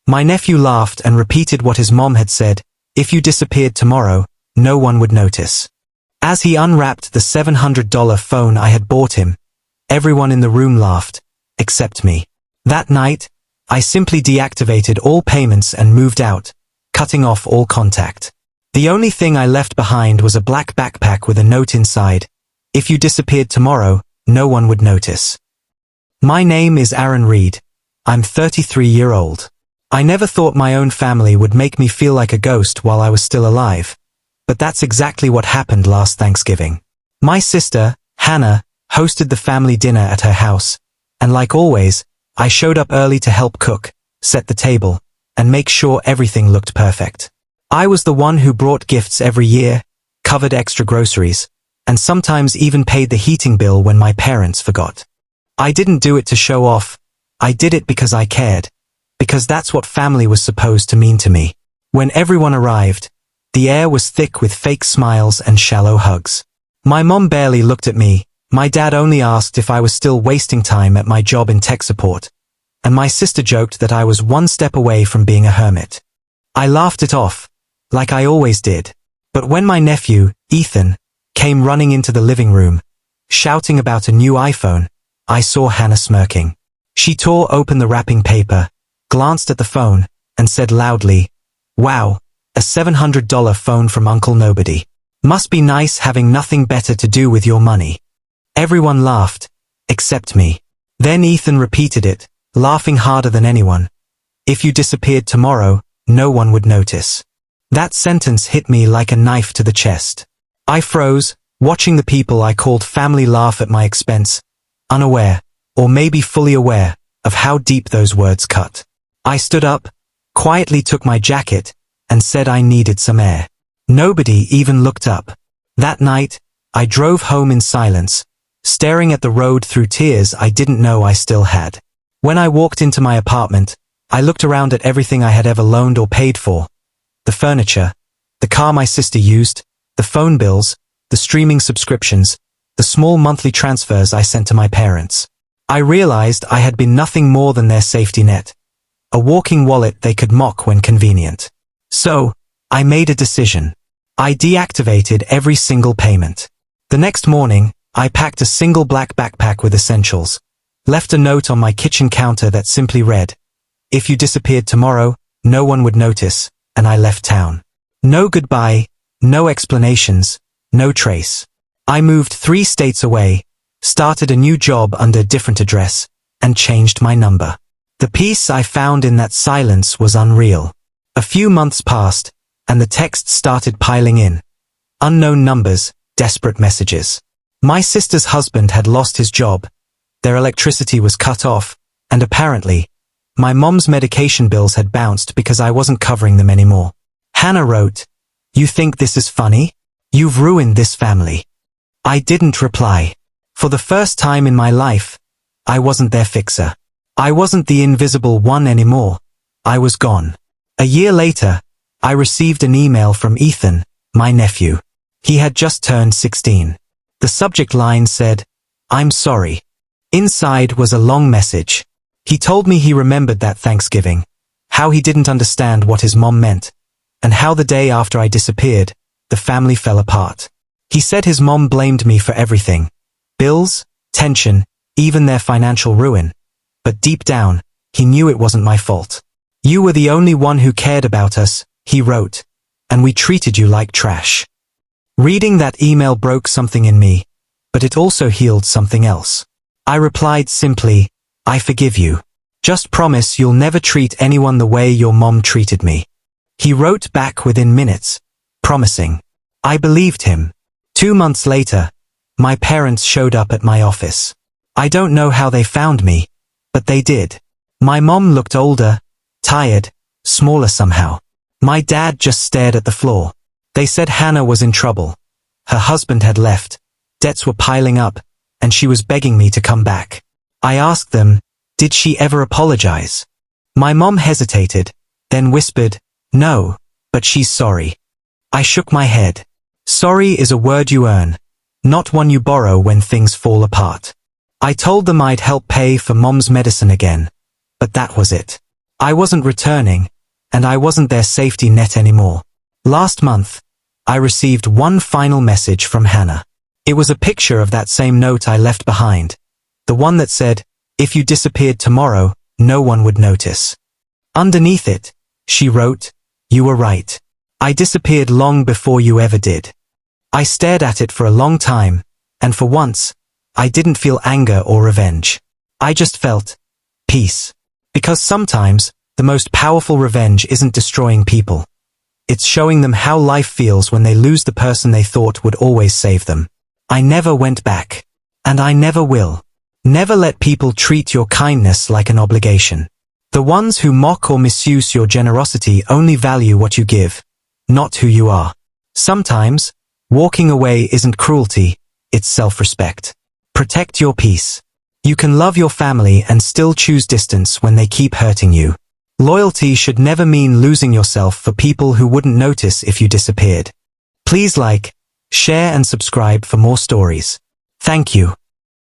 My nephew laughed and repeated what his mom had said, "If you disappeared tomorrow, no one would notice." As he unwrapped the $700 phone I had bought him, everyone in the room laughed, except me. That night, I simply deactivated all payments and moved out, cutting off all contact. The only thing I left behind was a black backpack with a note inside. "If you disappeared tomorrow, no one would notice." My name is Aaron Reed. I'm 33-year-old. I never thought my own family would make me feel like a ghost while I was still alive. But that's exactly what happened last Thanksgiving. My sister, Hannah, hosted the family dinner at her house, and like always, I showed up early to help cook, set the table, and make sure everything looked perfect. I was the one who brought gifts every year, covered extra groceries, and sometimes even paid the heating bill when my parents forgot. I didn't do it to show off. I did it because I cared. Because that's what family was supposed to mean to me. When everyone arrived, the air was thick with fake smiles and shallow hugs. My mom barely looked at me. My dad only asked if I was still wasting time at my job in tech support. And my sister joked that I was one step away from being a hermit. I laughed it off, like I always did. But when my nephew, Ethan, came running into the living room, shouting about a new iPhone, I saw Hannah smirking. She tore open the wrapping paper, glanced at the phone, and said loudly, "Wow, a $700 phone from Uncle Nobody. Must be nice having nothing better to do with your money." Everyone laughed, except me. Then Ethan repeated it, laughing harder than anyone. "If you disappeared tomorrow, no one would notice." That sentence hit me like a knife to the chest. I froze, watching the people I called family laugh at my expense, unaware, or maybe fully aware, of how deep those words cut. I stood up, quietly took my jacket, and said I needed some air. Nobody even looked up. That night, I drove home in silence, staring at the road through tears I didn't know I still had. When I walked into my apartment, I looked around at everything I had ever loaned or paid for. The furniture, the car my sister used, the phone bills, the streaming subscriptions, the small monthly transfers I sent to my parents. I realized I had been nothing more than their safety net, a walking wallet they could mock when convenient. So, I made a decision. I deactivated every single payment. The next morning, I packed a single black backpack with essentials, left a note on my kitchen counter that simply read, "If you disappeared tomorrow, no one would notice," and I left town. No goodbye, no explanations, no trace. I moved 3 states away, started a new job under a different address, and changed my number. The peace I found in that silence was unreal. A few months passed, and the texts started piling in. Unknown numbers, desperate messages. My sister's husband had lost his job, their electricity was cut off, and apparently, my mom's medication bills had bounced because I wasn't covering them anymore. Hannah wrote, "You think this is funny? You've ruined this family." I didn't reply. For the first time in my life, I wasn't their fixer. I wasn't the invisible one anymore. I was gone. A year later, I received an email from Ethan, my nephew. He had just turned 16. The subject line said, "I'm sorry." Inside was a long message. He told me he remembered that Thanksgiving, how he didn't understand what his mom meant, and how the day after I disappeared, the family fell apart. He said his mom blamed me for everything. Bills, tension, even their financial ruin. But deep down, he knew it wasn't my fault. "You were the only one who cared about us," he wrote, "and we treated you like trash." Reading that email broke something in me, but it also healed something else. I replied simply, "I forgive you. Just promise you'll never treat anyone the way your mom treated me." He wrote back within minutes, promising. I believed him. 2 months later, my parents showed up at my office. I don't know how they found me, but they did. My mom looked older, tired, smaller somehow. My dad just stared at the floor. They said Hannah was in trouble. Her husband had left, debts were piling up, and she was begging me to come back. I asked them, did she ever apologize? My mom hesitated, then whispered, "No, but she's sorry." I shook my head. Sorry is a word you earn, not one you borrow when things fall apart. I told them I'd help pay for mom's medicine again, but that was it. I wasn't returning, and I wasn't their safety net anymore. Last month, I received one final message from Hannah. It was a picture of that same note I left behind, the one that said, "If you disappeared tomorrow, no one would notice." Underneath it, she wrote, "You were right. I disappeared long before you ever did." I stared at it for a long time, and for once, I didn't feel anger or revenge. I just felt peace. Because sometimes, the most powerful revenge isn't destroying people. It's showing them how life feels when they lose the person they thought would always save them. I never went back. And I never will. Never let people treat your kindness like an obligation. The ones who mock or misuse your generosity only value what you give, not who you are. Sometimes, walking away isn't cruelty, it's self-respect. Protect your peace. You can love your family and still choose distance when they keep hurting you. Loyalty should never mean losing yourself for people who wouldn't notice if you disappeared. Please like, share and subscribe for more stories. Thank you.